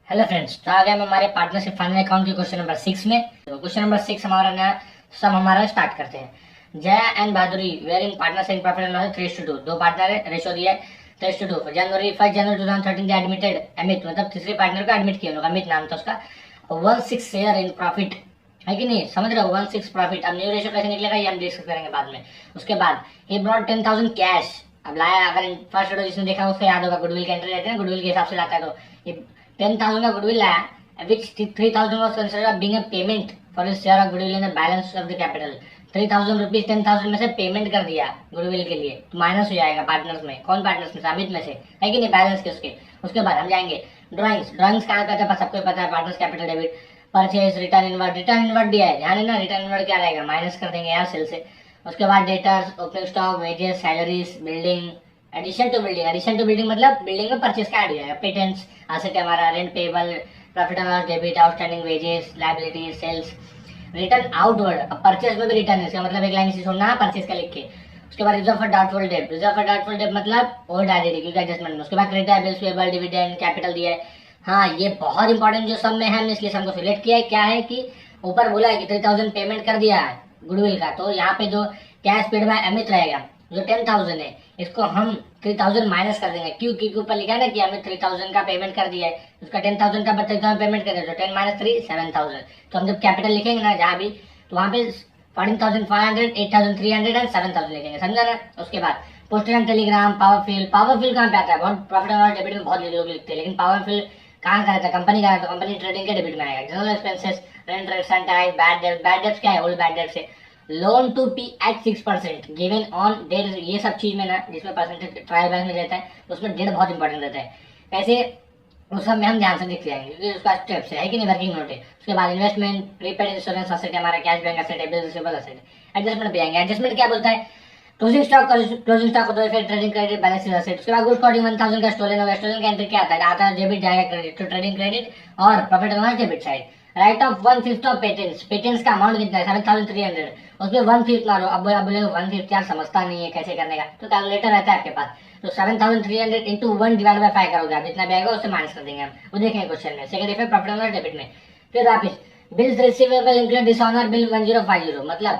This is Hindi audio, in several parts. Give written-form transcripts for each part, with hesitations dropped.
हेलो फ्रेंड्स, तो आ गए हम हमारे पार्टनरशिप फाइनल अकाउंट के क्वेश्चन नंबर 6 में। तो क्वेश्चन नंबर 6 हमारा नया सम हमारा स्टार्ट करते हैं। Jaya and Bahaduri were in partnership in profit and loss 3:2। दो पार्टनर है, रेशियो दिया है 3:2। जनवरी 1 जनवरी 2013 दे एडमिटेड अमित, मतलब तीसरे पार्टनर को एडमिट किया, अमित नाम था उसका। 1/6 शेयर इन प्रॉफिट, है कि नहीं, समझ रहे हो, 1/6 प्रॉफिट। अब न्यू रेशियो कैसे निकलेगा ये हम डिस्कस करेंगे बाद में। उसके बाद ही ब्रॉट 10,000 कैश। अब लाया, अगर फर्स्ट वीडियो जिसने देखा उसको याद होगा, गुडविल के एंट्री रहते हैं, गुडविल के हिसाब से लाता है। तो ये 10,000 का गुडविल लाया, which 3,000 was considered being a payment for his share of goodwill in the balance of the capital। 3,000 rupees 10,000 में से पेमेंट कर दिया गुडविल के लिए, तो माइनस हो जाएगा पार्टनर्स में। कौन पार्टनर्स में? अमित में से, है कि नहीं, बैलेंस के उसके। उसके बाद हम जाएंगे ड्राइंग्स। ड्राइंग्स कहाँ करते हैं सबको पता है, partners capital debit, purchase, return inward. Return inward दिया है, ध्यान है ना, रिटर्न इनवर्ड क्या रहेगा, माइनस कर देंगे यार सेल से। उसके बाद debtors, opening stock, wages, salaries, building, addition to building. Addition to building मतलब बिल्डिंग में परचेज का ऐड हो जाएगा। पेटेंट्स, एसेट हमारा, rent payable, profit and loss, debit, outstanding wages, liabilities, sales. Return outward, अब परचेज में भी रिटर्न है, इसका मतलब एक लाइन से छोड़ना है परचेज का लिख के। उसके बाद reserve for doubtful debt. Reserve for doubtful debt मतलब ओल्ड आईडी क्योंकि एडजस्टमेंट में। उसके बाद क्रेडिट है, बिल्स पेबल, डिविडेंड, कैपिटल दिया है। हाँ, ये बहुत इंपॉर्टेंट जो सब में है, हमने इसलिए हमको सिलेक्ट किया है। क्या है कि ऊपर बोला है कि 3,000 पेमेंट कर दिया है गुडविल का, तो यहाँ पे जो कैश पेड बाय अमित रहेगा जो 10,000 है, इसको हम 3,000 माइनस कर देंगे। क्यों? क्योंकि ऊपर लिखा है ना कि हमें 3,000 का पेमेंट कर दिया है, उसका 10,000 का 3,000 पेमेंट कर दिया, तो 10 माइनस 3 7,000। तो हम जब कैपिटल लिखेंगे ना जहाँ भी, तो वहाँ पे 14,500, 8,300 एंड 7,000 लिखेंगे, समझा ना। उसके बाद postal and telegram, power fuel. Power fuel कहाँ पे आता है? बहुत प्रॉफिट एंड डेबिट में बहुत लोग लिखते हैं, लेकिन पावर फिल कहाँ का रहता है? कंपनी का रहता है, कंपनी ट्रेडिंग के डेबिट में आएगा। General expenses, rent, rent, bad debt. Bad debts क्या है? ओल्ड बैड डेट से। Loan to P at 6% given on date. ये सब चीज में ना जिसमें परसेंटेज ट्रायल बैलेंस में रहता है, तो उसमें डेट बहुत इंपॉर्टेंट रहता है। कैसे? उस सब में हम ध्यान से लिख जाएंगे क्योंकि उसका स्टेप्स है कि नहीं, वर्किंग नोट है। उसके बाद इन्वेस्टमेंट, प्रीपेड इंश्योरेंस असेट, हमारा कैश बैंक असेट है, बिल रिसीवेबल असेट। एडजस्टमेंट पे आएंगे। एडजस्टमेंट क्या बोलता है? क्लोजिंग स्टॉक, क्लोजिंग स्टॉक होता है, फिर trading credit, balance sheet asset. उसके बाद गुड कॉर्डिंग 1,000 का स्टोलन होगा। स्टोलन का एंट्री क्या आता है? आता है डेबिट जाएगा क्रेडिट, तो ट्रेडिंग क्रेडिट और profit and loss debit side. Right of 1/5 of patents. Patents का अमाउंट कितना है? 7,300। उसमें 1/5 मारो। अब बोलेगा 1/5 यार समझता नहीं है कैसे करने का, तो कैलकुलेटर रहता है आपके पास। तो 7,300 इंटू 1 डिवाइड बाय 5 करोगे आप, जितना भी आएगा उससे माइनस कर देंगे हम, वो देखेंगे क्वेश्चन में। Second effect profit and loss debit में। फिर वापस bills receivable include dishonour bill 1050, मतलब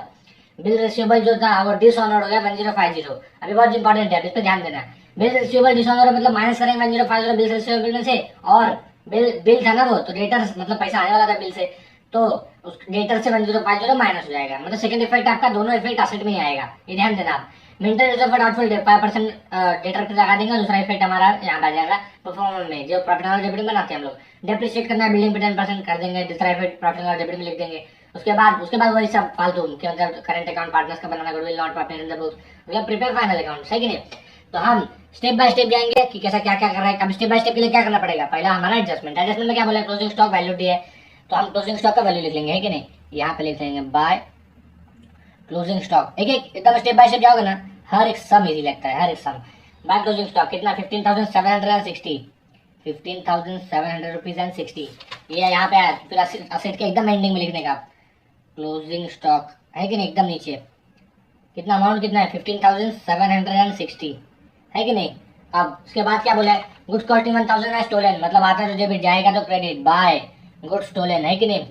बिल रिसीवेबल जो था वो डिसऑनर हो गया 1050। अभी बहुत इंपॉर्टेंट है, इस पर ध्यान देना। बिल रिसीवेबल डिसऑनर मतलब माइनस करेंगे 1050 बिल रिसीवेबल में से, और बिल था ना वो, तो डेटर्स मतलब पैसा आने वाला था बिल से, तो उस डेटर से 1050 माइनस हो जाएगा। मतलब सेकंड इफेक्ट आपका दोनों इफेक्ट असेट में ही आएगा, ये ध्यान देना आप। Maintain reserve for doubtful debt 5% debtor पे लगा देंगे। दूसरा इफेक्ट हमारा यहाँ आ जाएगा परफॉर्मेंस में, जो प्रॉफिट एंड लॉस डेबिट बनाते हैं हम लोग। डेप्रिशिएट करना है बिल्डिंग पे 10% कर देंगे, दूसरा effect profit and loss debit में लिख देंगे। उसके बाद वही सब फालतू कि मतलब करंट अकाउंट पार्टनर्स का बनाना, goodwill not profit in the books, मतलब प्रिपेयर फाइनल अकाउंट, सही कि नहीं। तो हम स्टेप बाय स्टेप जाएंगे कि कैसा क्या क्या कर रहा है। अब स्टेप बाय स्टेप के लिए क्या करना पड़ेगा? पहला हमारा एडजस्टमेंट। एडजस्टमेंट में क्या बोला? क्लोजिंग स्टॉक वैल्यू दी है, तो हम क्लोजिंग स्टॉक का वैल्यू लिख लेंगे, है कि नहीं। यहाँ पे लिख लेंगे बाय क्लोजिंग स्टॉक। एक एक एकदम स्टेप बाय स्टेप जाओगे ना, हर एक सम इजी लगता है, हर एक सम। बाय क्लोजिंग स्टॉक कितना? 15,760, 15,700 रुपीज एंड 60, ये यहाँ पे आया। फिर असेट के एकदम एंडिंग में लिखने का क्लोजिंग स्टॉक, है कि नहीं, एकदम नीचे कितना अमाउंट कितना है? 15,760, है कि नहीं। अब उसके बाद क्या बोला है? गुड्स कॉस्टिंग 1,000 है स्टोलन, मतलब आता है तो डेबिट, जाएगा तो क्रेडिट, बाय गुड्स स्टोलन, है कि नहीं।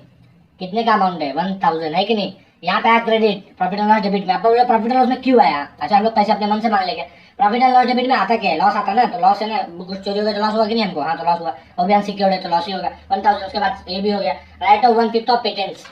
कितने का अमाउंट है? 1,000, है कि नहीं। यहाँ पे आया credit profit and loss debit में। आपको बोला प्रॉफिट एंड लॉस में क्यों आया? अच्छा, हम लोग पैसे अपने मन से मान लेंगे। प्रॉफिट एंड लॉस डेबिट में आता क्या है? लॉस आता है ना, तो लॉस है ना, कुछ चोरी हो गया तो लॉस हुआ कि नहीं हमको? हाँ, तो लॉस हुआ। और भी अनसिक्योर्ड है तो लॉस ही होगा 1,000। उसके बाद ये भी हो गया। राइट ऑफ 1/5 ऑफ पेटेंट्स,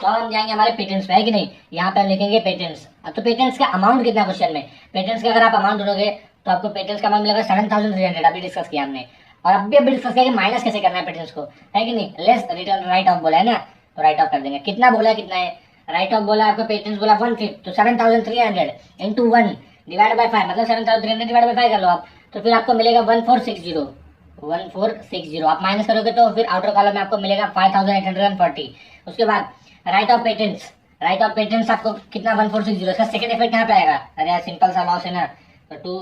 तो हम जाएंगे हमारे पेटेंट्स पे, है कि नहीं। यहाँ पे हम लिखेंगे पेटेंट्स। अब तो पेटेंट्स का अमाउंट कितना क्वेश्चन में? पेटेंट्स का अगर आप अमाउंट ढूंढोगे तो आपको पेटेंट्स का अमाउंट मिलेगा 7,300, अभी डिस्कस किया हमने। और अभी डिस्कस किया कि माइनस कैसे करना है पेटेंट्स को, है कि नहीं। लेस रिटर्न राइट ऑफ बोला है ना, तो राइट ऑफ कर देंगे। कितना बोला है? कितना है राइट ऑफ बोला आपको? पेटेंट्स बोला 1/5, तो 7,300 इंटू 1 डिवाइड बाय 5, मतलब 7,300 डिवाइड बाय 5 कर लो आप, तो फिर आपको मिलेगा 1460, 1460। आप माइनस करोगे तो फिर आउटर कॉलम में आपको मिलेगा 5,840। उसके बाद right of patents, right of patents आपको कितना? 1460। इसका सेकंड इफेक्ट कहाँ पे आएगा? अरे यार सिंपल सा लॉस है ना, तो टू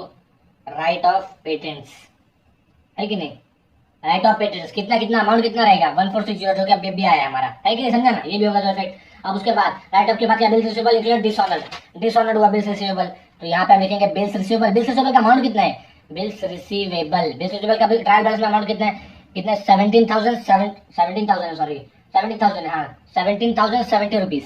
राइट ऑफ पेटेंट्स, है कि नहीं। राइट ऑफ पेटेंट्स कितना कितना अमाउंट कितना रहेगा? 1460, जो कि अभी भी आया हमारा, है कि नहीं, समझा ना। ये भी होगा जो इफेक्ट। अब उसके बाद राइट ऑफ के बाद क्या? Bills receivable include dishonoured, dishonoured हुआ बिल्स रिसीवेबल, तो यहाँ पे हम लिखेंगे बिल्स रिसीवेबल। बिल्स रिसीवेबल का अमाउंट कितना है? बिल्स रिसीवेबल का ट्रायल बैलेंस में अमाउंट कितना है? कितने 17,000 सॉरी 17,000, हाँ 17,070 रुपीज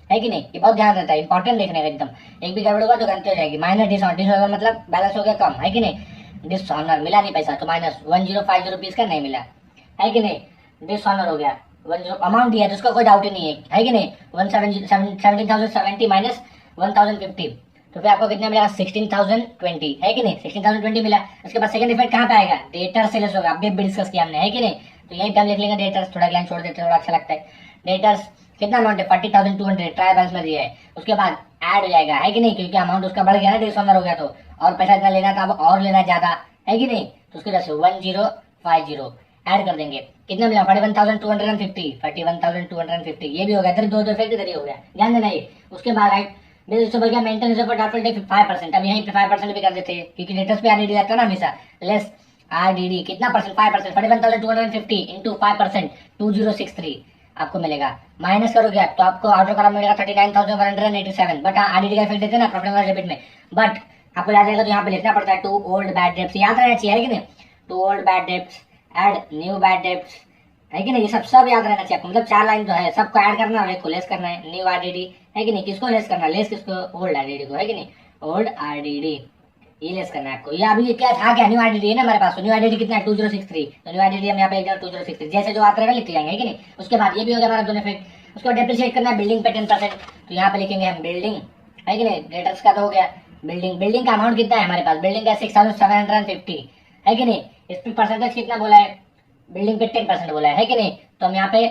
है कि नहीं। ये बहुत ध्यान रहता है, इंपॉर्टेंट देखने का एकदम, एक भी गड़बड़ होगा तो गलती हो जाएगी। माइनस डिसऑनर मतलब बैलेंस हो गया कम, है कि नहीं। डिसऑनर मिला नहीं पैसा तो माइनस 1050 रुपीज का नहीं मिला, है कि नहीं। डिसऑनर हो गया 10 अमाउंट दिया तो उसका कोई डाउट ही नहीं है कि नहीं। 17,070 माइनस 1050 तो फिर आपको कितना मिलेगा 16,020, है कि नहीं। 16,020 मिला। उसके बाद सेकंड इफेक्ट कहाँ पे आएगा, डेटर सेल्स होगा, अभी भी डिस्कस किया हमने, है कि नहीं। तो यही टर्म लिख लेंगे डेटर्स, थोड़ा लाइन छोड़ देते हैं, थोड़ा अच्छा लगता है। डेटर्स कितना अमाउंट है 40,200 ट्रायल बैलेंस में दिया है। उसके बाद ऐड हो जाएगा, है कि नहीं, क्योंकि अमाउंट उसका बढ़ गया ना, डिसऑनर हो गया तो और पैसा इतना लेना था, अब और लेना ज्यादा, है कि नहीं। तो उसकी वजह से 1050 ऐड कर देंगे, कितना मिला 41,250, ये भी हो गया। इधर दो इफेक्ट इधर ही हो गया, ध्यान देना ये। उसके बाद राइट बिल से बढ़ गया मेंटेनेंस ऑफ डाउटफुल डेट 5%, अब यहीं पे 5% भी कर देते हैं क्योंकि डेटर्स पे आरडीडी लगता है ना हमेशा। लेस आरडीडी कितना परसेंट 5%, 41,250 इंटू 5% 2063 आपको मिलेगा। माइनस करोगे आप तो आपको ऑटो करा मिलेगा 39,187, बट हाँ आरडीडी का इफेक्ट देते हैं ना प्रॉफिट एंड लॉस डेबिट में। बट आपको याद रहेगा तो यहाँ पे लिखना पड़ता है 2 ओल्ड बैड डेब्ट्स, याद रहना चाहिए, है कि नहीं। 2 old bad debts add new bad debts, है कि नहीं। ये सब याद रहना चाहिए आपको, मतलब 4 लाइन तो है, सबको ऐड करना है और एक को लेस करना है। न्यू आरडीडी, है कि नहीं, किसको लेस करना है, लेस किसको, ओल्ड आरडीडी को, है कि नहीं। ओल्ड आरडीडी ये लेस करना है आपको। ये अभी ये क्या था, क्या न्यू आरडीडी है ना हमारे पास। तो न्यू आरडीडी कितना है 2063, तो न्यू आरडीडी हम यहाँ पे 2063 जैसे जो आता रहेगा लिखते जाएंगे, है कि नहीं। उसके बाद ये भी हो गया हमारा दोनों इफेक्ट। उसको डेप्रिशिएट करना है बिल्डिंग पे 10%, तो यहाँ पे लिखेंगे हम बिल्डिंग, है कि नहीं। डेटर्स का तो हो गया। बिल्डिंग का अमाउंट कितना है हमारे पास, बिल्डिंग का 6,750, है कि नहीं। इस पे परसेंटेज कितना बोला है, बिल्डिंग पे 10% बोला है कि नहीं। तो हम यहाँ पे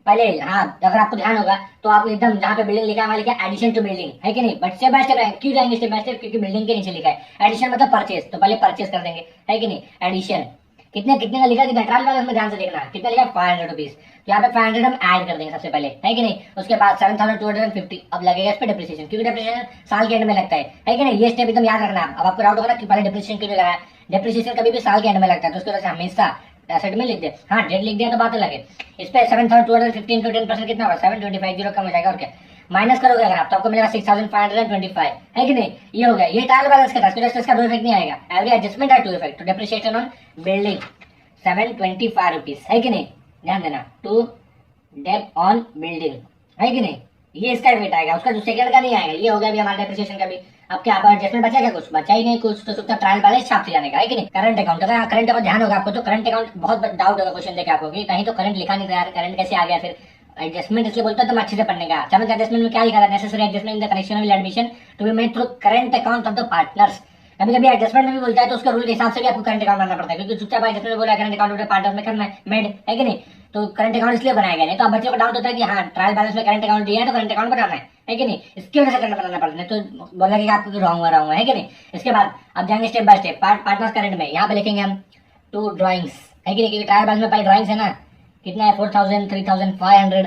पहले, हाँ अगर आपको ध्यान होगा तो आप एकदम जहाँ पे बिल्डिंग लिखा है वहाँ लिखा है एडिशन टू बिल्डिंग, है कि नहीं। बट स्टेप बाय स्टेप क्यों जाएंगे स्टेप बाय स्टेप, क्योंकि बिल्डिंग के नीचे लिखा है एडिशन मतलब परचेज, तो पहले परचेज कर देंगे, है कि नहीं। एडिशन कितने का लिखा, कितना ट्रायल बैलेंस में ध्यान से देखना, कितना लिखा 500 रुपीज, तो यहाँ पे 500 हम ऐड कर देंगे सबसे पहले, है कि नहीं। उसके बाद 7,250 अब लगेगा इस पे डिप्रिसिएशन, क्योंकि डिप्रिसिएशन साल के एंड में लगता है कि नहीं। ये स्टेप एकदम याद रखना। अब आपको डाउट होगा कि पहले डिप्रिसिएशन क्यों लगा है, डिप्रिसिएशन कभी भी साल के एंड में लगता है, तो उसकी वजह से हमेशा एसेट में लिख दे, हाँ डेट लिख दिया तो बात अलग है। इस पे 7,250 इंटू 10% कितना होगा 725 कम हो जाएगा, और क्या माइनस करोगे अगर आप तो आपको मिलेगा 6,525, है कि नहीं। ये हो गया, ये ट्रायल बैलेंस का था, इसका दो इफेक्ट नहीं आएगा। एवरी एडजस्टमेंट है 2 इफेक्ट, तो डेप्रिसिएशन ऑन बिल्डिंग 725 रुपीज, है कि नहीं, ध्यान देना। टू डेप ऑन बिल्डिंग, है कि नहीं, ये इसका इफेक्ट आएगा, उसका जो सेकंड का नहीं आएगा। ये हो गया अभी हमारा डेप्रिसिएशन का भी। अब क्या एडजस्टमेंट बचा क्या, कुछ बचा ही नहीं कुछ, तो उसका ट्रायल बैलेंस छापते जाने का, है कि नहीं। करंट अकाउंट, अगर करंट अकाउंट ध्यान होगा आपको तो करंट अकाउंट बहुत डाउट होगा क्वेश्चन देखे आपको कि कहीं तो करंट लिखा नहीं था यार, करंट कैसे आ गया। फिर एडजस्टमेंट इसलिए बोलते हैं तुम अच्छे से पढ़ने का। समझ एडजस्टमेंट में क्या लिखा था, necessary adjustment in the correctional admission to be made through current account of the partners. कभी कभी एडजस्टमेंट में भी बोलता है तो उसका रूल के हिसाब से भी आपको करंट अकाउंट बनाना पड़ता है, क्योंकि चुपचाप एडजस्टमेंट में बोला करंट अकाउंट पार्टनर में करना है मेड, है कि नहीं। तो करंट अकाउंट इसलिए बनाया गया, नहीं तो अब बच्चों को डाउट होता है कि हाँ ट्रायल बैलेंस में करंट अकाउंट दिया है तो करंट अकाउंट बनाना है कि नहीं। इसकी वजह से करंट बनाना पड़ता है, तो बोला कि आपको रॉन्ग हो रहा हूँ, है कि नहीं। इसके बाद अब जाएंगे step by step partners current में। यहाँ पे लिखेंगे हम 2 ड्राइंग्स, है कि नहीं, क्योंकि ट्रायल बैलेंस में पहले ड्राइंग्स है ना। कितना है 4,000, 3,500,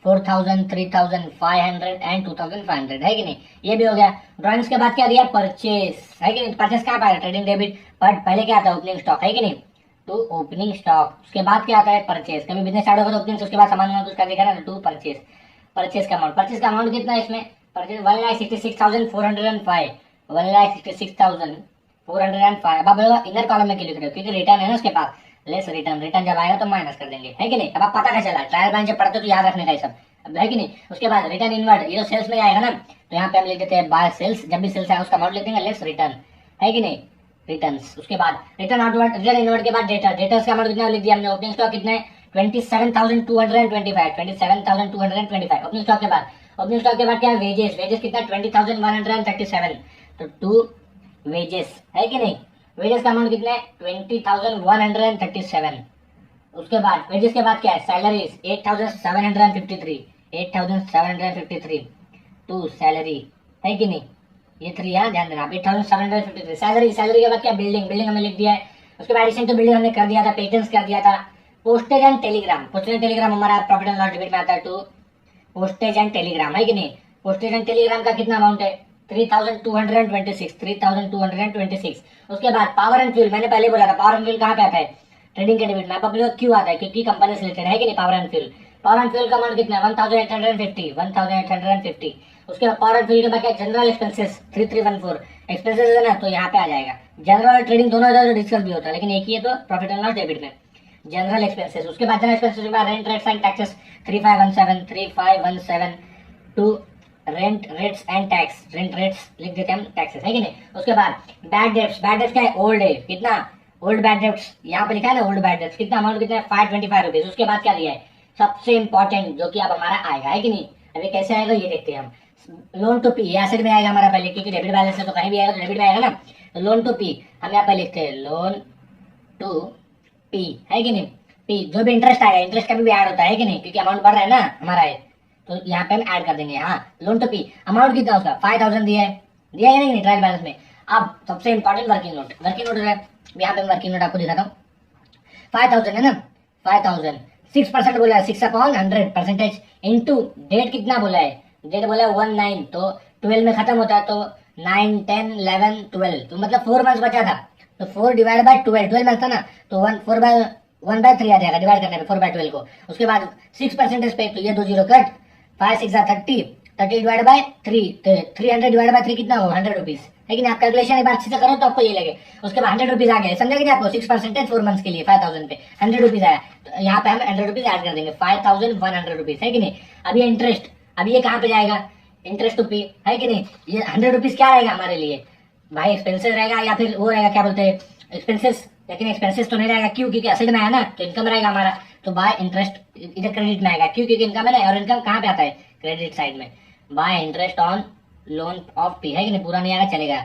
4,000, 3,500 एंड 2,500, है कि नहीं। ये भी हो गया। ड्राइंग्स के बाद क्या दिया, परचेज, है कि नहीं। परचेज कहाँ पाएगा, ट्रेडिंग डेबिट, बट पहले क्या आता है ओपनिंग स्टॉक, है कि नहीं। तो ओपनिंग स्टॉक, उसके बाद क्या आता है परचेज। कभी बिजनेस स्टार्ट होगा तो ओपनिंग, उसके बाद सामान कुछ कर देगा ना, टू परचेज। परचेज का अमाउंट कितना है इसमें, परचेज 1,66,405, 1,66,405। अब आप लोग इनर कॉलम में क्यों लिख रहे हो, क्योंकि रिटर्न है ना उसके पास, लेस रिटर्न जब आएगा तो माइनस कर देंगे, है कि नहीं। अब आप पता क्या चला, ट्रायल बैलेंस जब पढ़ते तो याद रखने का ये सब, अब है कि नहीं। उसके बाद रिटर्न इनवर्ड, ये तो सेल्स में आएगा ना, तो यहाँ पे हम लिख देते हैं बाय सेल्स, जब भी सेल्स आएगा उसका अमाउंट लिख देंगे लेस रिटर्न, है कि नहीं, रिटर्न्स। उसके बाद रिटर्न आउटवर्ड, रिटर्न इनवर्ड के बाद डेटर्स का अमाउंट कितना लिख दिया हमने। ओपनिंग स्टॉक कितना है 27,225, 27,225 ओपनिंग स्टॉक के बाद। ओपनिंग स्टॉक के बाद क्या है, वेजेस कितना 20,137, तो 2 वेजेस, है कि नहीं। वेजेस का अमाउंट कितना है 20,137। उसके बाद वेजेस के बाद क्या है, सैलरीज 8,753 टू सैलरी, है कि नहीं। ये 3 यहाँ ध्यान देना, 8,753 सैलरी के बाद क्या, बिल्डिंग हमें लिख दिया है। उसके बाद एडिशन टू बिल्डिंग हमने कर दिया था, पेटेंट्स कर दिया था। पोस्टेज एंड टेलीग्राम हमारा प्रॉफिट एंड लॉस डेबिट में आता है टू पोस्टेज एंड टेलीग्राम, है कि नहीं। पोस्टेज एंड टेलीग्राम का कितना अमाउंट है 3,226। उसके बाद पावर एंड फ्यूल, मैंने पहले बोला था पावर एंड फ्यूल कहाँ पे आता है, ट्रेडिंग के डेबिट में। अब क्यों आता है, क्योंकि कंपनी से रिलेटेड, है कि नहीं। पावर एंड फ्यूल का अमाउंट कितना है 1,850। उसके बाद पावर एंड फ्यूल के बाद क्या, जनरल एक्सपेंसेस 3,314 एक्सपेंसेस है ना, तो यहाँ पे आ जाएगा। जनरल और ट्रेडिंग दोनों डिस्कस भी होता है, लेकिन एक ही है तो प्रॉफिट एंड लॉस डेबिट में। जनरल एक्सपेंसेस, उसके बाद जनरल एक्सपेंसेस के बाद rent rates and taxes 3517 to rent rates and tax, rent rates लिख देते हैं हम, टैक्सेस, है कि नहीं। उसके बाद बैड डेट्स, बैड डेट्स क्या है, ओल्ड है, कितना ओल्ड बैड डेट्स यहाँ पे लिखा है ना, ओल्ड बैड डेट्स कितना अमाउंट कितना है 525 रुपीज। उसके बाद क्या दिया है सबसे इंपॉर्टेंट जो कि अब हमारा आएगा, है कि नहीं। अभी कैसे आएगा ये देखते हैं हम। लोन टू पी ये एसेट में आएगा हमारा पहले, क्योंकि डेबिट बैलेंस है तो कहीं भी आएगा तो डेबिट में आएगा ना। तो लोन टू पी हम यहाँ पे लिखते हैं लोन टू पी, है कि नहीं। पी जो भी इंटरेस्ट आएगा, इंटरेस्ट कभी भी ऐड होता है कि नहीं, क्योंकि अमाउंट बढ़ रहा है ना हमारा है, तो यहाँ पे हम ऐड कर देंगे। हाँ लोन टू पी अमाउंट कितना उसका 5000 दिया है नहीं ट्रायल बैलेंस में। अब सबसे important working note, working note है यहाँ पे, वर्किंग नोट आपको दिखाता हूँ। 5000 है ना, 5000 6% बोला है, 6/100 परसेंटेज इंटू डेट कितना बोला है, डेट बोला है 19, तो 12 में खत्म होता है, तो 9 10 11 12, तो मतलब 4 मंथ बचा था, तो 4 डिवाइड बाय 12 मंथ था ना, तो 1/3 आ जाएगा डिवाइड करने पे 4/12 को। उसके बाद 6% पे, तो ये 2 zero cut, 5 6 30 divide by 3, 300 divide by 3 कितना हो 100 रुपीज, है कि नहीं। आप कैलकुलेशन एक बार अच्छे से करो तो आपको ये लगे। उसके बाद 100 रुपीज आ गया, समझा कि नहीं आपको, 6% 4 मंथ्स के लिए 5000 पे 100 रुपीज आया, तो यहाँ पे हम 100 रुपीज ऐड कर देंगे, 5100 रुपीज, है कि नहीं। अब ये इंटरेस्ट, अब ये कहाँ पे जाएगा, इंटरेस्ट टू पी, है कि नहीं। ये 100 रुपीज क्या रहेगा हमारे लिए भाई, एक्सपेंसेस रहेगा या फिर वो रहेगा क्या बोलते हैं एक्सपेंसेस, लेकिन एक्सपेंसेस तो नहीं रहेगा, क्यों, क्योंकि एसेट में है ना, तो इनकम रहेगा हमारा, तो बाय इंटरेस्ट इधर क्रेडिट में आएगा, क्यों, क्योंकि इनकम है ना, और इनकम कहाँ पे आता है क्रेडिट साइड में, bye interest on loan of P, है कि नहीं। पूरा नहीं आएगा चलेगा,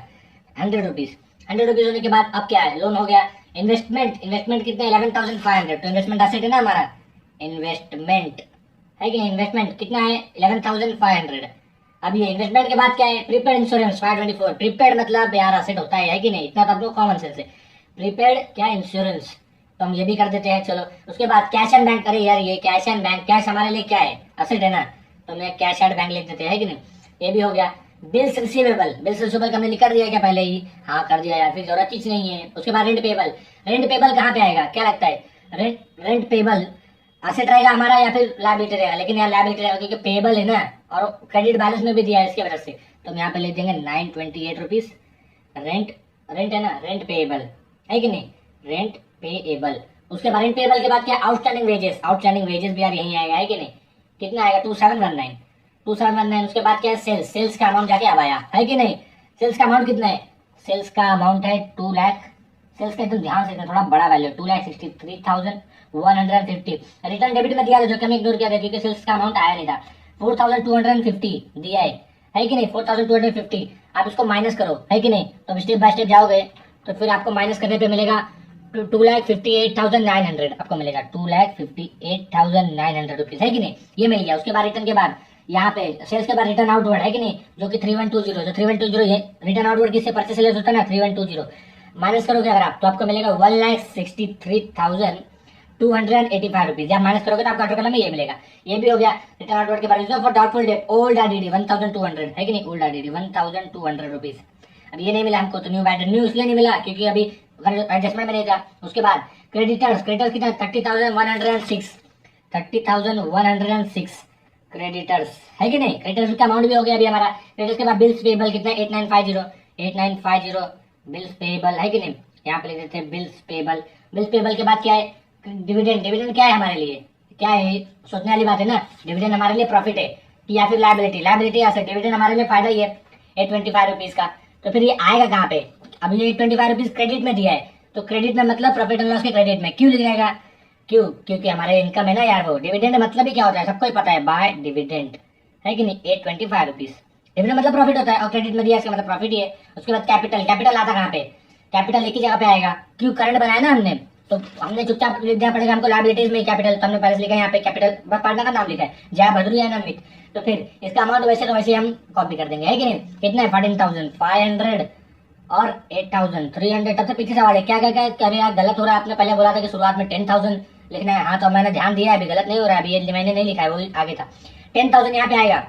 100 रुपीज। 100 रुपीज होने के बाद अब क्या है, लोन हो गया। इन्वेस्टमेंट, इन्वेस्टमेंट कितना 11,500, तो इन्वेस्टमेंट एसेट है ना हमारा, इन्वेस्टमेंट, है कि नहीं, इन्वेस्टमेंट कितना है 11,500। अब ये इन्वेस्टमेंट के बाद क्या है, प्रीपेड इंश्योरेंस 524, प्रीपेड मतलब यार एसेट होता है कि नहीं, इतना तो आपको कॉमन सेंस है। प्रीपेड क्या इंश्योरेंस, तो हम ये भी कर देते हैं, चलो। उसके बाद कैश एंड बैंक, अरे यार ये कैश एंड बैंक, कैश हमारे लिए क्या है एसेट है ना, तो मैं कैश एंड बैंक लिख देते हैं, है कि नहीं, ये भी हो गया। बिल्स रिसीवेबल, बिल्स रिसीवेबल हमने कर दिया क्या पहले ही, हाँ कर दिया यार, फिर जरूरत चीज नहीं है। उसके बाद रेंट पेबल, रेंट पेबल कहाँ पे आएगा क्या लगता है, रेंट पेबल एसेट रहेगा हमारा या फिर लायबिलिटी रहेगा, लेकिन यहाँ लायबिलिटी रहेगा क्योंकि पेबल है ना, और क्रेडिट बैलेंस में भी दिया है इसकी वजह से, तो हम यहाँ पे लिख देंगे 928 रुपीज। रेंट, रेंट है ना, रेंट पेएबल, है कि नहीं, रेंट पेएबल। उसके बाद रेंट पेएबल के बाद क्या, आउटस्टैंडिंग वेजेस, आउटस्टैंडिंग वेजेस भी यार यही आएगा, है कि नहीं, कितना आएगा 2719। उसके बाद क्या है, सेल्स, सेल्स का अमाउंट जाके अब आया, है कि नहीं। सेल्स का अमाउंट कितना है, सेल्स का अमाउंट है 2 लाख, सेल्स का एकदम ध्यान से थोड़ा बड़ा वैल्यू 2,63,150। रिटर्न डेबिट में दिया था जो कि हमें इग्नोर किया था क्योंकि सेल्स का अमाउंट आया नहीं था। 4,250 दिया है कि नहीं, 4,250। आप इसको माइनस करो, है कि नहीं, तो स्टेप बाय स्टेप जाओगे तो फिर आपको माइनस करने पे मिलेगा 2,58,900 आपको मिलेगा, 2,58,900 रुपीज, है कि नहीं, ये मिल गया। उसके बाद रिटर्न के बाद यहाँ पे सेल्स के बाद रिटर्न आउटवर्ड, है कि नहीं, जो कि 3120, जो 3120 ये रिटर्न आउटवर्ड किससे परचेस सेल्स होता है ना 3120, माइनस करोगे अगर आप तो आपको मिलेगा 1,63,285 रुपीज। जब माइनस करोगे तो आपका ऑटो कॉलम में ये मिलेगा। ये भी हो गया रिटर्न आउटवर्ड के बाद। Reserve for doubtful debt, old RDD 1,200, है कि नहीं, ओल्ड आरडीडी 1,200 रुपीज। अब ये नहीं मिला हमको तो न्यू बैड, न्यू इसलिए नहीं मिला क्योंकि अभी एडजस्टमेंट में नहीं था। उसके बाद क्रेडिटर्स, क्रेडिटर्स कितना 30,106 क्रेडिटर्स, है कि नहीं, क्रेडिटर्स का अमाउंट भी हो गया अभी हमारा। क्रेडिटर्स के बाद बिल्स पेबल कितना 8950 बिल्स पेबल, है कि नहीं, यहाँ पे लिख देते हैं बिल्स पेबल। बिल्स पेबल के बाद क्या है, डिविडेंड। डिविडेंड क्या है हमारे लिए, क्या है, सोचने वाली बात है ना। डिविडेंड हमारे लिए प्रॉफिट है या फिर लायबिलिटी, लायबिलिटी या डिविडेंड हमारे लिए फायदा ही है 825 रुपीज का। तो फिर ये आएगा कहाँ पे, अब ये 825 रुपीज क्रेडिट में दिया है, तो क्रेडिट में मतलब प्रॉफिट एंड लॉस के क्रेडिट में क्यों लिखेगा, क्यों, क्योंकि हमारे इनकम है ना यार। वो डिविडेंड मतलब ही क्या होता है सबको ही पता है, बाय डिविडेंड, है कि नहीं, 825 रुपीज। डिविडेंड मतलब प्रॉफिट होता है और क्रेडिट में दिया इसका मतलब प्रॉफिट ही है। उसके बाद कैपिटल, कैपिटल आता कहाँ पे, कैपिटल एक ही जगह पे आएगा, क्यों, करंट बनाया ना हमने, तो हमने चुपचाप लिख दिया पड़ेगा हमको लायबिलिटीज में कैपिटल, तो हमने पहले से लिखा है यहाँ पे कैपिटल, बस पार्टनर का नाम लिखा है जया भदुरी है नमित, तो फिर इसका अमाउंट वैसे तो वैसे हम कॉपी कर देंगे, है कि नहीं। कितना है 14,500 और 8,300। तब से पीछे सवाल है क्या क्या क्या कर यार, गलत हो रहा है। आपने पहले बोला था कि शुरुआत में 10,000 लिखना है, हाँ तो मैंने ध्यान दिया है, अभी गलत नहीं हो रहा है, अभी ये मैंने नहीं लिखा है, वो आगे था 10,000 यहाँ पे आएगा,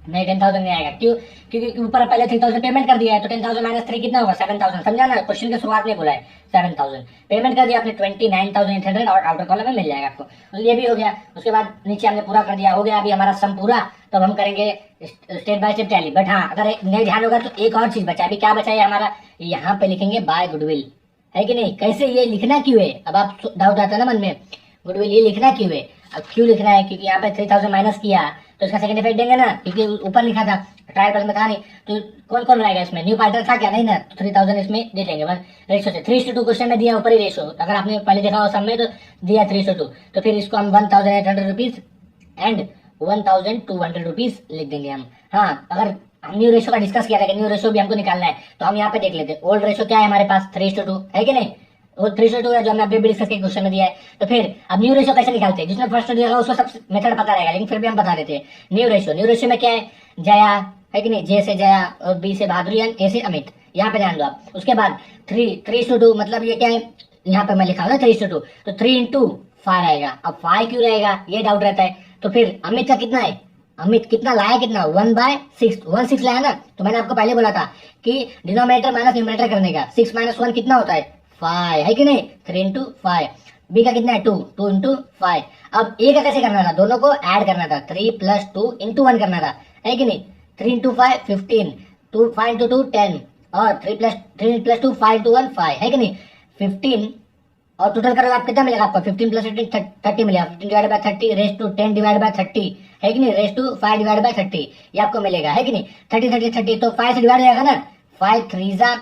नहीं 10,000 नहीं आएगा, क्यों, क्योंकि ऊपर पहले 3,000 पेमेंट कर दिया है, तो 10,000 माइनस 3 कितना होगा 7,000, समझा ना, क्वेश्चन की शुरुआत में बोला है 7,000 पेमेंट कर दिया आपने, 29,800 और आउटर कॉलम में मिल जाएगा आपको, तो ये भी हो गया। उसके बाद नीचे हमने पूरा कर दिया, हो गया अभी हमारा सम पूरा। तो हम करेंगे step by step tally, but हाँ अगर नहीं ध्यान होगा तो एक और चीज बचा, अभी क्या बचा है हमारा, यहाँ पे लिखेंगे बाय गुडविल, है कि नहीं। कैसे, ये लिखना क्यों है, अब आप डाउट आता है ना मन में, गुडविल ये लिखना क्यों है। अब क्यों लिखना है, क्योंकि यहाँ पे 3000 माइनस किया तो इसका सेकंड इफेक्ट देंगे ना, क्योंकि ऊपर लिखा था, ट्रायल बैलेंस में था नहीं, तो कौन कौन रहेगा इसमें, न्यू पार्टनर था क्या, नहीं ना, तो 3000 इसमें दे देंगे। रेशो से 3:2 क्वेश्चन में दिया ऊपर ही रेशो, अगर आपने पहले देखा हो सब में तो दिया 3:2, तो फिर इसको हम 1800 रुपीज एंड 1200 रुपीज लिख देंगे हम। हाँ, अगर हम न्यू रेशो का डिस्कस किया था कि न्यू रेशो भी हमको निकालना है, तो हम यहाँ पे देख लेते हैं। ओल्ड रेशो क्या है हमारे पास, 3:2 है कि नहीं, वो 3:2 है जो हमने अभी भी डिस्कस किया क्वेश्चन में दिया है। तो फिर अब न्यू रेशो कैसे निकालते हैं, जिसने फर्स्ट दिया उसको सब मेथड पता रहेगा, लेकिन फिर भी हम बता देते हैं। न्यू रेशो में क्या है, जया है कि नहीं, जे से जया और बी से बहादुरी एंड ए से अमित, यहाँ पे ध्यान दो आप। उसके बाद 3:2 मतलब ये क्या है, यहाँ पे मैं लिखा हूँ ना 3:2, तो 3 × 5 आएगा। अब 5 क्यों रहेगा ये डाउट रहता है। तो फिर अमित का कितना है, अमित कितना लाया, कितना 1/6, 1/6 लाया ना। तो मैंने आपको पहले बोला था कि डिनोमिनेटर माइनस न्यूमरेटर करने का, 6 - 1 कितना होता है 5, है कि नहीं, 3 × 5। बी का कितना है 2 × 5। अब ए का कैसे करना था, दोनों को ऐड करना था, 3 + 2 × 1 करना था, है कि नहीं। 3 × 5 15, 5 × 2 10, और 3 + 2 5 × 1 5, है कि नहीं 15। और टोटल करोगे आप कितना मिलेगा आपको, 15 + 15 30 मिलेगा। 15/30 रेस टू 10/30, है कि नहीं, रेस टू 5/30 ये आपको मिलेगा, है कि नहीं। 30 30 30 तो 5 से डिवाइड हो जाएगा ना, 5 3 जा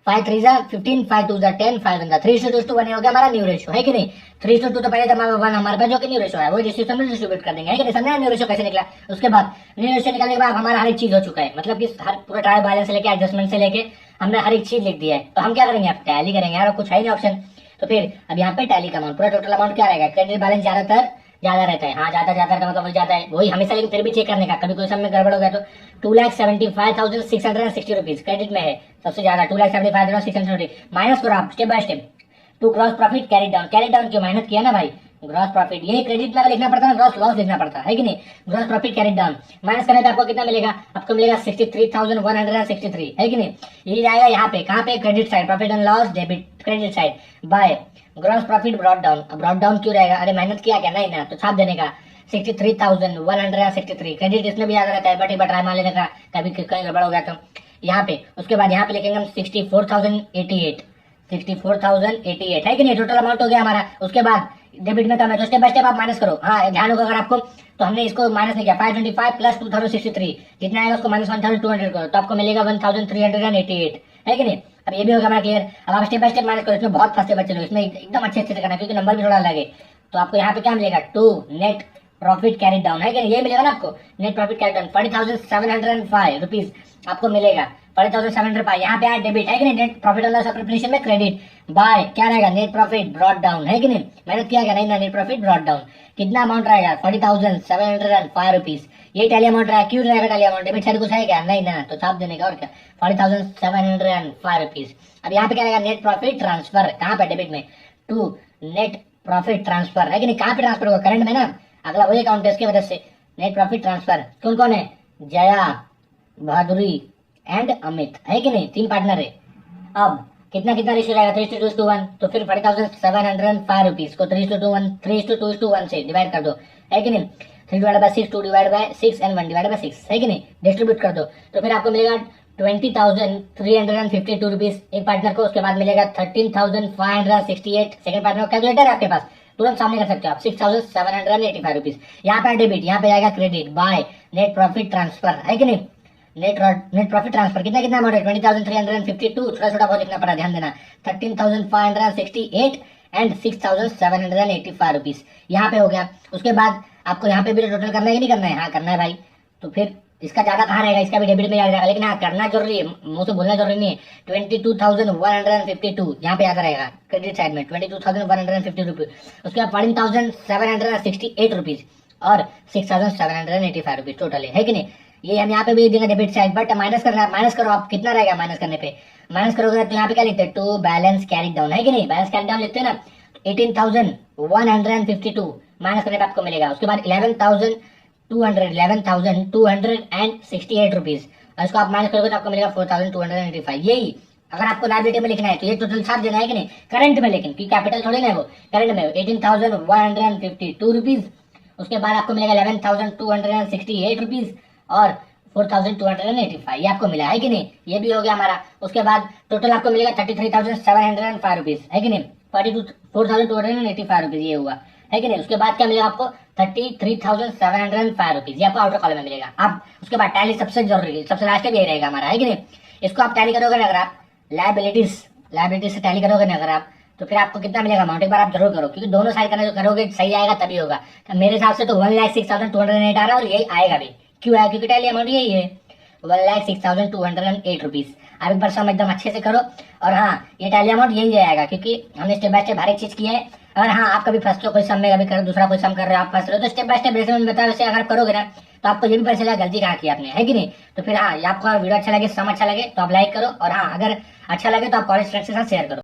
15, 5 2 जा 10, 5 1 3:1 हो गया हमारा न्यू रेशो, है कि नहीं। 3:2 तो पहले था हमारे पास जो कि न्यू रेशो है, वो डिस्ट्रीब्यूशन में डिस्ट्रीब्यूट कर देंगे, है कि नहीं। समझा न्यू रेशो कैसे निकला। उसके बाद न्यू रेशो निकालने के बाद हमारा हर एक चीज हो चुका है, मतलब कि हर पूरा ट्रायल बैलेंस से लेके एडजस्टमेंट से लेके हमने हर एक चीज लिख दिया है। तो हम क्या करेंगे, आप टैली करेंगे यार, कुछ है नहीं ऑप्शन। तो फिर अब यहाँ पे टैली का अमाउंट, पूरा टोटल अमाउंट क्या रहेगा, क्रेडिट बैलेंस ज्यादातर ज्यादा रहता है, हाँ ज्यादा का मतलब ज्यादा है वही हमेशा, लेकिन फिर भी चेक करने का, कभी कोई समय गड़बड़ हो गया तो 2,75,660 रुपीज क्रेडिट में है सबसे ज्यादा, 2,75,660 माइनस करो आप step by step. To gross profit carry down क्यों मेहनत किया ना भाई, ग्रॉस प्रॉफिट यही क्रेडिट में लिखना पड़ता है, ग्रॉस लॉस लिखना पड़ता है कि नहीं। Gross profit carry down minus करने पे आपको कितना मिलेगा, आपको मिलेगा 63,163, है कि नहीं। ये जाएगा यहाँ पे, कहाँ पे, credit side, profit and loss debit credit side by gross profit brought down. अब ब्रॉट डाउन क्यों रहेगा, अरे मेहनत किया क्या, नहीं ना, तो छाप देने का 63,163 क्रेडिट इसमें भी याद रहता है, बट एक बार ट्राई मार लेने का, कभी कहीं गड़बड़ हो गया तो यहाँ पे। उसके बाद यहाँ पे लिखेंगे हम 64,088, है कि नहीं, टोटल अमाउंट हो गया हमारा। उसके बाद डेबिट में कम है तो स्टेप बाय स्टेप आप माइनस करो, हाँ ध्यान होगा अगर आपको, तो हमने इसको माइनस नहीं किया, 525 + 2063 जितना आएगा उसको -1200 करो, तो आपको मिलेगा 1388, है कि नहीं। अब ये भी होगा हमारा क्लियर। अब आप स्टेप बाय स्टेप माइनस करो, इसमें बहुत फंसते बच्चे लोग, इसमें एकदम अच्छे से करना क्योंकि नंबर भी थोड़ा लगे। तो आपको यहाँ पे क्या मिलेगा, 2 नेट प्रॉफिट कैरी डाउन, है कि नहीं, ये मिलेगा ना आपको, net profit carry down 40,705 rupees आपको मिलेगा, 40,705 यहाँ पे आया डेबिट, है कि नहीं, net profit and loss preparation में क्रेडिट बाय क्या रहेगा, नेट प्रॉफिट ब्रॉट डाउन, है कि नहीं, मेहनत किया क्या, नहीं ना, नेट प्रॉफिट ब्रॉट डाउन। कितना अमाउंट रहेगा, 40,705 रुपीज, ये टैली अमाउंट रहेगा। क्यों रहेगा टैली अमाउंट, डेबिट साइड कुछ है क्या, नहीं ना, तो छाप देने का, और क्या 40,705 रुपीज। अब यहाँ पे क्या रहेगा, नेट प्रॉफिट ट्रांसफर, कहाँ पे, डेबिट में, टू नेट प्रॉफिट ट्रांसफर, है कि नहीं, कहाँ पे ट्रांसफर होगा, करंट में ना, अगला वही अकाउंट है, इसकी वजह से नेट प्रॉफिट ट्रांसफर कौन कौन है, जया बहादुरी एंड अमित, है कि नहीं, 3 पार्टनर है। अब कितना कितना रेशियो रहेगा, 3:2:1, तो फिर 40,705 रुपीज को 3:2:1 से डिवाइड कर दो, है कि नहीं। 3/6, 2/6 एंड 1/6, है कि नहीं, डिस्ट्रीब्यूट कर दो, तो फिर आपको मिलेगा 20,352 रुपीज एक पार्टनर को। उसके बाद मिलेगा 13,568 सेकंड पार्टनर को। कैलकुलेटर है आपके पास, तुरंत सामने कर सकते हो आप, 6,785 रुपीज। यहाँ पे डेबिट, यहाँ पे आएगा credit by net profit transfer, है कि नहीं, नेट प्रॉफिट ट्रांसफर कितना कितना अमाउंट है, 20,352, छोटा छोटा बहुत लिखना पड़ा, ध्यान देना, 13,568 एंड 6,785 रुपीज यहाँ पे हो गया। उसके बाद आपको यहाँ पे भी टोटल करना है कि नहीं करना है, हाँ करना है भाई। तो फिर इसका ज्यादा कहाँ रहेगा, इसका भी डेबिट में याद रहेगा, लेकिन हाँ करना जरूरी है, मुंह से बोलना जरूरी नहीं है। 22,152 यहाँ पे याद रहेगा, क्रेडिट साइड में 22,150 रुपीज। उसके बाद 14,768 रुपीज और 6,785 रुपीज टोटल है कि नहीं। ये हम यहाँ पे भी देंगे डेबिट साइड, बट माइनस करना, माइनस करो आप, कितना रहेगा माइनस करने पे, माइनस करोगे तो यहाँ पे क्या लिखते हैं, टू बैलेंस कैरी डाउन, है कि नहीं, बैलेंस कैरी डाउन लिखते हैं ना, 18,152 माइनस करने पे आपको मिलेगा। उसके बाद 11,268 रुपीज, और इसको आप माइनस करोगे तो आपको मिलेगा 4,285। यही अगर आपको लायबिलिटी में लिखना है तो ये टोटल छाप देना है कि नहीं, करंट में, लेकिन क्योंकि कैपिटल थोड़ी ना है वो, करंट में 18,152 रुपीज। उसके बाद आपको मिलेगा 11,268 रुपीज और 4285 ये आपको मिला है कि नहीं, ये भी हो गया हमारा। उसके बाद टोटल आपको मिलेगा 33,705 रुपीज, है कि नहीं, 42,285 रुपीज ये हुआ, है कि नहीं। उसके बाद क्या मिलेगा आपको 33,705 रुपीज, ये आपको आउटर कॉलम में मिलेगा। अब उसके बाद टैली सबसे जरूरी है, सबसे लास्ट में यही रहेगा हमारा, है कि नहीं। इसको आप टैली करोगे ना अगर आप लायबिलिटीज से टैली करोगे ना अगर आप, तो फिर आपको कितना मिलेगा अमाउंट एक बार आप जरूर करो, क्योंकि दोनों साइड करना जो करोगे सही आएगा तभी होगा। तो मेरे हिसाब से तो 1,06,208 आ रहा है और यही आएगा भी, क्यों आया, क्योंकि टैली अमाउंट यही है 1,06,208 रुपीज। आप एक बार सम एकदम अच्छे से करो, और हाँ ये टैली अमाउंट यही आएगा, क्योंकि हमने स्टेप बाय स्टेप हर एक चीज की है। अगर हाँ आप कभी फंसते हो कोई सम में, कभी कर दूसरा कोई सम कर रहे हो, आप फंस रहे हो, तो स्टेप बाय स्टेप जैसे मैंने बताया वैसे अगर आप करोगे ना तो आपको ये भी पता चलेगा गलती कहाँ की आपने, है कि नहीं। तो फिर हाँ, ये आपको वीडियो अच्छा लगे, सम अच्छा लगे तो आप लाइक करो, और हाँ अगर अच्छा लगे तो आप कॉलेज फ्रेंड्स के साथ शेयर करो।